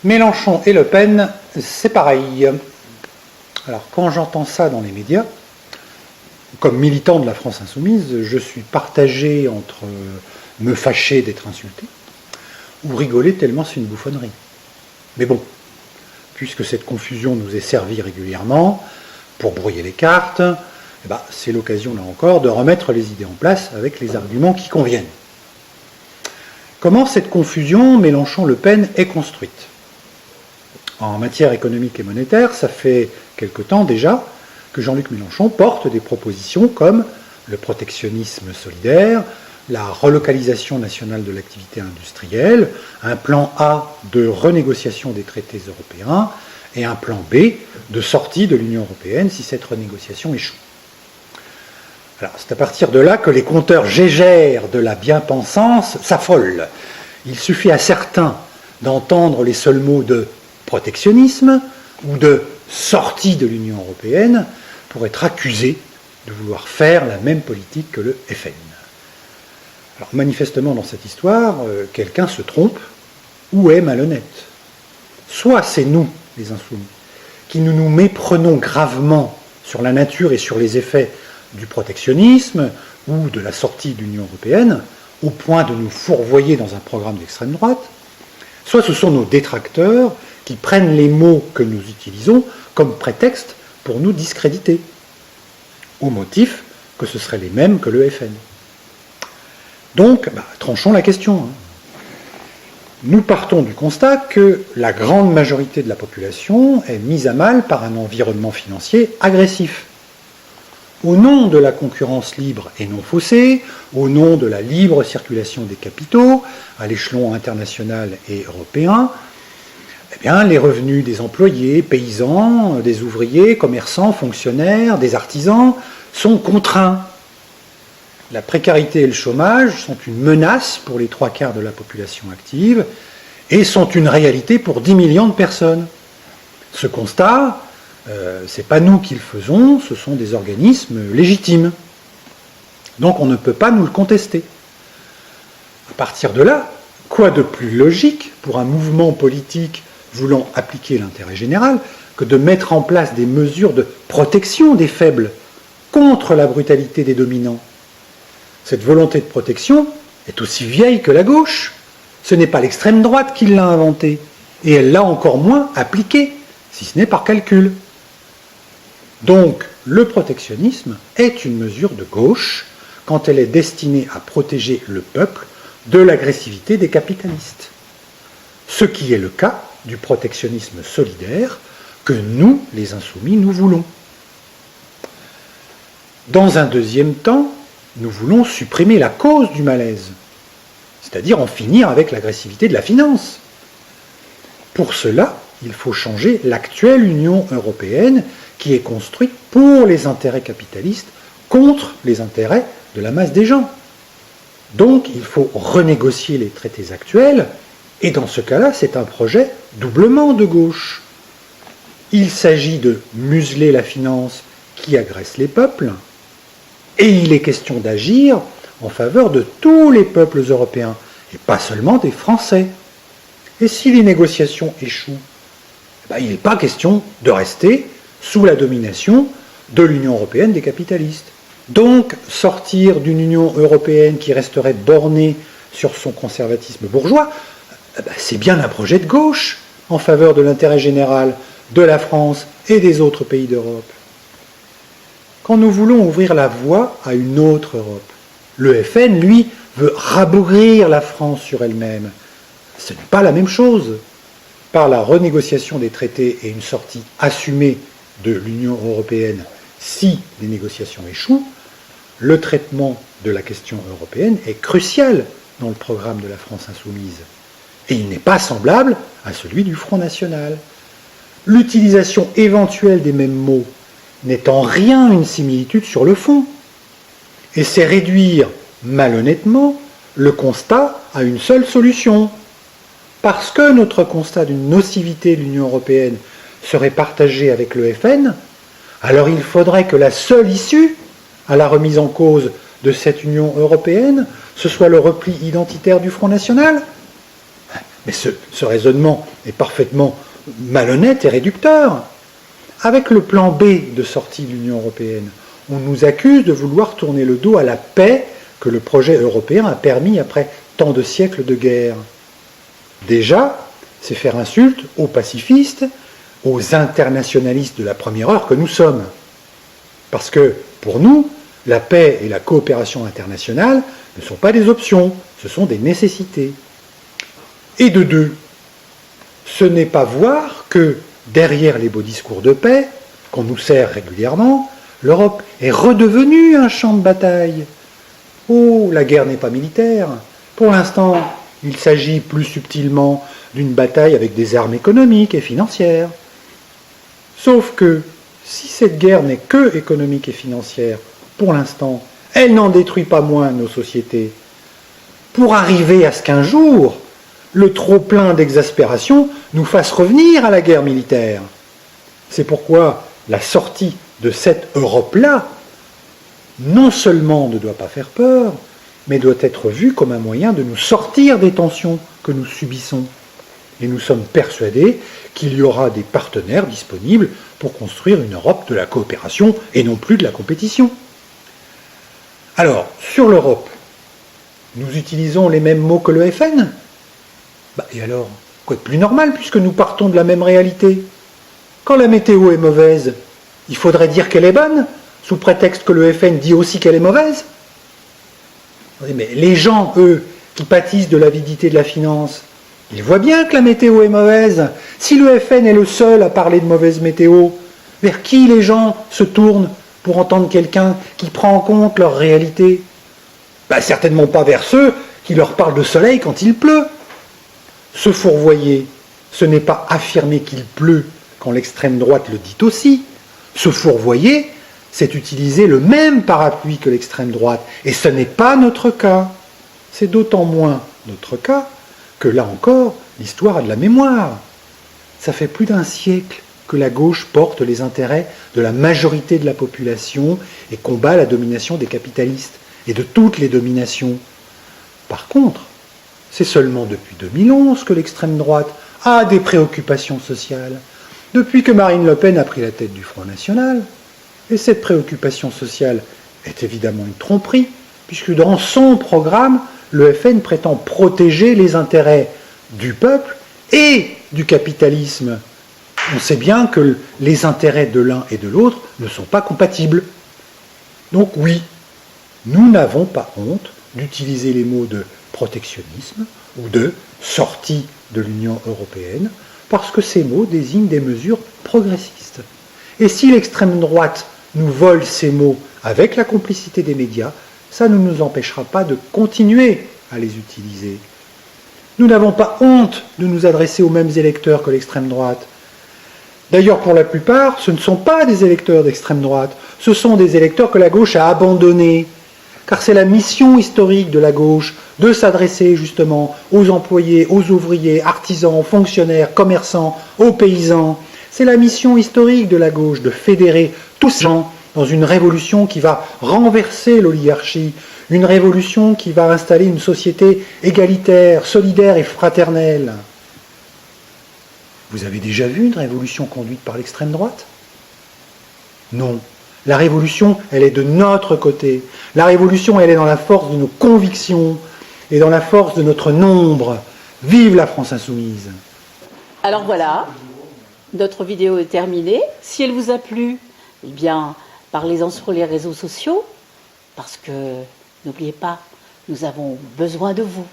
Mélenchon et Le Pen, c'est pareil. Alors, quand j'entends ça dans les médias, comme militant de la France insoumise, je suis partagé entre me fâcher d'être insulté ou rigoler tellement c'est une bouffonnerie. Mais bon, puisque cette confusion nous est servie régulièrement pour brouiller les cartes, c'est l'occasion là encore de remettre les idées en place avec les arguments qui conviennent. Comment cette confusion Mélenchon-Le Pen est construite ? En matière économique et monétaire, ça fait quelque temps déjà que Jean-Luc Mélenchon porte des propositions comme le protectionnisme solidaire, la relocalisation nationale de l'activité industrielle, un plan A de renégociation des traités européens et un plan B de sortie de l'Union européenne si cette renégociation échoue. Alors, c'est à partir de là que les compteurs gégères de la bien-pensance s'affolent. Il suffit à certains d'entendre les seuls mots de protectionnisme ou de sortie de l'Union européenne pour être accusés de vouloir faire la même politique que le FN. Alors manifestement dans cette histoire, quelqu'un se trompe ou est malhonnête. Soit c'est nous, les insoumis, qui nous méprenons gravement sur la nature et sur les effets du protectionnisme ou de la sortie de l'Union européenne, au point de nous fourvoyer dans un programme d'extrême droite, soit ce sont nos détracteurs qui prennent les mots que nous utilisons comme prétexte pour nous discréditer, au motif que ce seraient les mêmes que le FN. Donc, tranchons la question. Nous partons du constat que la grande majorité de la population est mise à mal par un environnement financier agressif. Au nom de la concurrence libre et non faussée, au nom de la libre circulation des capitaux à l'échelon international et européen, les revenus des employés, paysans, des ouvriers, commerçants, fonctionnaires, des artisans sont contraints. La précarité et le chômage sont une menace pour les 3/4 de la population active et sont une réalité pour 10 millions de personnes. Ce constat, ce n'est pas nous qui le faisons, ce sont des organismes légitimes. Donc on ne peut pas nous le contester. À partir de là, quoi de plus logique pour un mouvement politique voulant appliquer l'intérêt général que de mettre en place des mesures de protection des faibles contre la brutalité des dominants ? Cette volonté de protection est aussi vieille que la gauche. Ce n'est pas l'extrême droite qui l'a inventée, et elle l'a encore moins appliquée, si ce n'est par calcul. Donc, le protectionnisme est une mesure de gauche quand elle est destinée à protéger le peuple de l'agressivité des capitalistes. Ce qui est le cas du protectionnisme solidaire que nous, les insoumis, nous voulons. Dans un deuxième temps, nous voulons supprimer la cause du malaise, c'est-à-dire en finir avec l'agressivité de la finance. Pour cela, il faut changer l'actuelle Union européenne qui est construite pour les intérêts capitalistes contre les intérêts de la masse des gens. Donc, il faut renégocier les traités actuels, et dans ce cas-là, c'est un projet doublement de gauche. Il s'agit de museler la finance qui agresse les peuples, et il est question d'agir en faveur de tous les peuples européens, et pas seulement des Français. Et si les négociations échouent, il n'est pas question de rester sous la domination de l'Union européenne des capitalistes. Donc, sortir d'une Union européenne qui resterait bornée sur son conservatisme bourgeois, c'est bien un projet de gauche en faveur de l'intérêt général de la France et des autres pays d'Europe. Quand nous voulons ouvrir la voie à une autre Europe, le FN, lui, veut rabougrir la France sur elle-même. Ce n'est pas la même chose. Par la renégociation des traités et une sortie assumée de l'Union européenne si les négociations échouent, le traitement de la question européenne est crucial dans le programme de la France insoumise. Et il n'est pas semblable à celui du Front National. L'utilisation éventuelle des mêmes mots n'est en rien une similitude sur le fond. Et c'est réduire malhonnêtement le constat à une seule solution. Parce que notre constat d'une nocivité de l'Union européenne serait partagé avec le FN, alors il faudrait que la seule issue à la remise en cause de cette Union européenne, ce soit le repli identitaire du Front National. Mais ce raisonnement est parfaitement malhonnête et réducteur. Avec le plan B de sortie de l'Union européenne, on nous accuse de vouloir tourner le dos à la paix que le projet européen a permis après tant de siècles de guerre. Déjà, c'est faire insulte aux pacifistes, aux internationalistes de la première heure que nous sommes. Parce que, pour nous, la paix et la coopération internationale ne sont pas des options, ce sont des nécessités. Et de deux, ce n'est pas voir que, derrière les beaux discours de paix, qu'on nous sert régulièrement, l'Europe est redevenue un champ de bataille. Oh, la guerre n'est pas militaire. Pour l'instant, il s'agit plus subtilement d'une bataille avec des armes économiques et financières. Sauf que, si cette guerre n'est que économique et financière, pour l'instant, elle n'en détruit pas moins nos sociétés. Pour arriver à ce qu'un jour, le trop-plein d'exaspération nous fasse revenir à la guerre militaire. C'est pourquoi la sortie de cette Europe-là, non seulement ne doit pas faire peur, mais doit être vue comme un moyen de nous sortir des tensions que nous subissons. Et nous sommes persuadés qu'il y aura des partenaires disponibles pour construire une Europe de la coopération et non plus de la compétition. Alors, sur l'Europe, nous utilisons les mêmes mots que le FN ? Et alors, quoi de plus normal puisque nous partons de la même réalité ? Quand la météo est mauvaise, il faudrait dire qu'elle est bonne, sous prétexte que le FN dit aussi qu'elle est mauvaise ? Mais les gens, eux, qui pâtissent de l'avidité de la finance, ils voient bien que la météo est mauvaise. Si le FN est le seul à parler de mauvaise météo, vers qui les gens se tournent pour entendre quelqu'un qui prend en compte leur réalité ? Certainement pas vers ceux qui leur parlent de soleil quand il pleut. Se fourvoyer, ce n'est pas affirmer qu'il pleut quand l'extrême droite le dit aussi. Se fourvoyer, c'est utiliser le même parapluie que l'extrême droite. Et ce n'est pas notre cas. C'est d'autant moins notre cas que là encore, l'histoire a de la mémoire. Ça fait plus d'un siècle que la gauche porte les intérêts de la majorité de la population et combat la domination des capitalistes et de toutes les dominations. Par contre, c'est seulement depuis 2011 que l'extrême droite a des préoccupations sociales, depuis que Marine Le Pen a pris la tête du Front National. Et cette préoccupation sociale est évidemment une tromperie, puisque dans son programme, le FN prétend protéger les intérêts du peuple et du capitalisme. On sait bien que les intérêts de l'un et de l'autre ne sont pas compatibles. Donc oui, nous n'avons pas honte d'utiliser les mots de protectionnisme ou de sortie de l'Union européenne, parce que ces mots désignent des mesures progressistes. Et si l'extrême droite nous vole ces mots avec la complicité des médias, ça ne nous empêchera pas de continuer à les utiliser. Nous n'avons pas honte de nous adresser aux mêmes électeurs que l'extrême droite. D'ailleurs, pour la plupart, ce ne sont pas des électeurs d'extrême droite, ce sont des électeurs que la gauche a abandonnés, car c'est la mission historique de la gauche de s'adresser justement aux employés, aux ouvriers, artisans, fonctionnaires, commerçants, aux paysans. C'est la mission historique de la gauche de fédérer tous ces gens dans une révolution qui va renverser l'oligarchie, une révolution qui va installer une société égalitaire, solidaire et fraternelle. Vous avez déjà vu une révolution conduite par l'extrême droite ? Non. La révolution, elle est de notre côté. La révolution, elle est dans la force de nos convictions et dans la force de notre nombre. Vive la France insoumise! Alors voilà, notre vidéo est terminée. Si elle vous a plu, eh bien, parlez-en sur les réseaux sociaux, parce que, n'oubliez pas, nous avons besoin de vous.